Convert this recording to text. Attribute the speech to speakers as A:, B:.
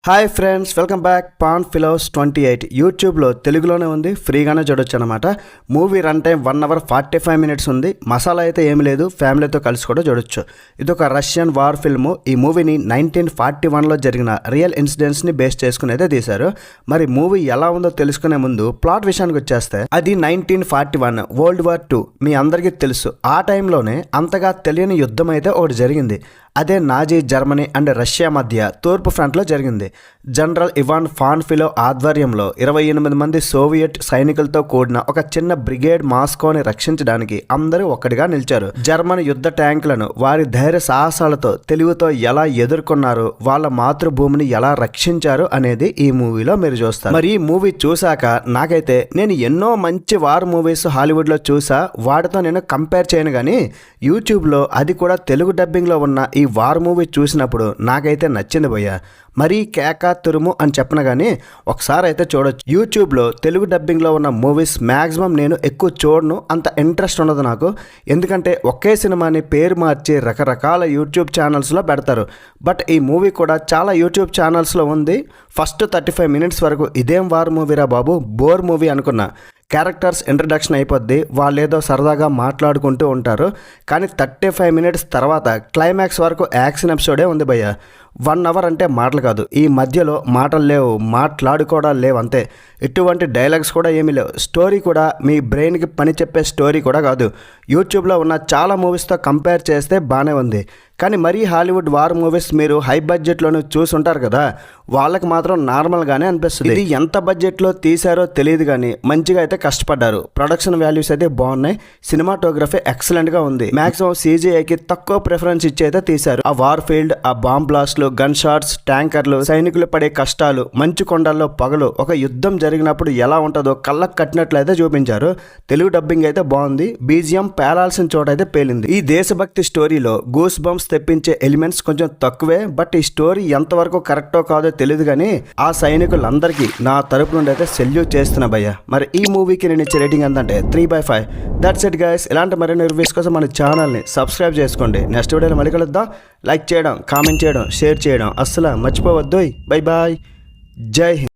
A: Hi friends, welcome back. Pan ఫిలోస్ 28 యూట్యూబ్లో తెలుగులోనే ఉంది, ఫ్రీగానే చూడొచ్చు అనమాట. Movie run time 1 hour 45 minutes ఉంది. మసాలా అయితే ఏమి లేదు, ఫ్యామిలీతో కలిసి కూడా చూడొచ్చు. ఇది ఒక రష్యన్ వార్ ఫిల్ము. ఈ మూవీని 1941లో జరిగిన రియల్ ఇన్సిడెంట్స్ని బేస్ చేసుకుని అయితే తీశారు. మరి మూవీ ఎలా ఉందో తెలుసుకునే ముందు ప్లాట్ విషయానికి వచ్చేస్తే, అది 1941 వరల్డ్ వార్ 2. మీ అందరికీ తెలుసు, ఆ టైంలోనే అంతగా తెలియని యుద్ధం అయితే ఒకటి జరిగింది. అదే నాజీ జర్మనీ అండ్ రష్యా మధ్య తూర్పు ఫ్రంట్లో జరిగింది. జనరల్ ఇవాన్ ఫాన్ ఫిలో ఆధ్వర్యంలో 28 మంది సోవియట్ సైనికులతో కూడిన ఒక చిన్న బ్రిగేడ్ మాస్కోని రక్షించడానికి అందరూ ఒక్కడిగా నిలిచారు. జర్మన్ యుద్ధ ట్యాంకులను వారి ధైర్య సాహసాలతో తెలివితో ఎలా ఎదుర్కొన్నారు, వాళ్ళ మాతృభూమిని ఎలా రక్షించారు అనేది ఈ మూవీలో మీరు చూస్తారు. మరి ఈ మూవీ చూశాక నాకైతే, నేను ఎన్నో మంచి వార్ మూవీస్ హాలీవుడ్లో చూసా, వాటితో నేను కంపేర్ చేయను, కానీ యూట్యూబ్లో అది కూడా తెలుగు డబ్బింగ్లో ఉన్న ఈ వార్ మూవీ చూసినప్పుడు నాకైతే నచ్చింది భయ్యా. మరీ కేక తురుము అని చెప్పను, కానీ ఒకసారి అయితే చూడొచ్చు. యూట్యూబ్లో తెలుగు డబ్బింగ్లో ఉన్న మూవీస్ మ్యాక్సిమం నేను ఎక్కువ చూడను, అంత ఇంట్రెస్ట్ ఉండదు నాకు. ఎందుకంటే ఒకే సినిమాని పేరు మార్చి రకరకాల యూట్యూబ్ ఛానల్స్లో పెడతారు. బట్ ఈ మూవీ కూడా చాలా యూట్యూబ్ ఛానల్స్లో ఉంది. ఫస్ట్ 35 minutes వరకు ఇదేం వార్ మూవీరా బాబు, బోర్ మూవీ అనుకున్నా. క్యారెక్టర్స్ ఇంట్రడక్షన్ అయిపోద్ది, వాళ్ళు ఏదో సరదాగా మాట్లాడుకుంటూ ఉంటారు. కానీ 35 minutes తర్వాత క్లైమాక్స్ వరకు యాక్షన్ ఎపిసోడే ఉంది భయ్య. 1 hour అంటే మాటలు కాదు, ఈ మధ్యలో మాటలు లేవు, మాట్లాడుకోవడాలు లేవు, అంతే. ఎటువంటి డైలాగ్స్ కూడా ఏమీ లేవు. స్టోరీ కూడా మీ బ్రెయిన్కి పని చెప్పే స్టోరీ కూడా కాదు. యూట్యూబ్లో ఉన్న చాలా మూవీస్తో కంపేర్ చేస్తే బాగానే ఉంది. కానీ మరీ హాలీవుడ్ వార్ మూవీస్ మీరు హై బడ్జెట్లోనే చూసుంటారు కదా, వాళ్ళకి మాత్రం నార్మల్గానే అనిపిస్తుంది. ఇది ఎంత బడ్జెట్లో తీశారో తెలియదు, కానీ మంచిగా అయితే కష్టపడ్డారు. ప్రొడక్షన్ వాల్యూస్ అయితే బాగున్నాయి, సినిమాటోగ్రఫీ ఎక్సలెంట్గా ఉంది. మ్యాక్సిమం CGIకి తక్కువ ప్రిఫరెన్స్ ఇచ్చి అయితే తీశారు. ఆ వార్ ఫీల్డ్, ఆ బాంబ్ బ్లాస్ట్లు, గన్ షాట్స్, ట్యాంకర్లు, సైనికులు పడే కష్టాలు, మంచు కొండల్లో పగలు, ఒక యుద్ధం జరిగినప్పుడు ఎలా ఉంటుందో కళ్ళకు కట్టినట్లయితే చూపించారు. తెలుగు డబ్బింగ్ అయితే బాగుంది, BGM పేలాల్సిన చోట అయితే పేలింది. ఈ దేశభక్తి స్టోరీలో గూస్ బంప్స్ తెప్పించే ఎలిమెంట్స్ కొంచెం తక్కువే. బట్ ఈ స్టోరీ ఎంతవరకు కరెక్టో కాదో తెలియదు, కానీ ఆ సైనికులందరికీ నా తరపు నుండి అయితే సెల్యూట్ చేస్తున్నా భయ్య. మరి ఈ మూవీకి నేను ఇచ్చే రేటింగ్ ఎంతంటే 3/5. That's it guys. ఇలాంటి మరిన్ని రివ్యూస్ కోసం మన ఛానల్ని సబ్స్క్రైబ్ చేసుకోండి. నెక్స్ట్ వీడియోలో మళ్ళీ కలుద్దాం. లైక్ చేయడం, కామెంట్ చేయడం, షేర్ చేయడం అస్సలు మర్చిపోవద్దు. బై బాయ్, జై హింద్.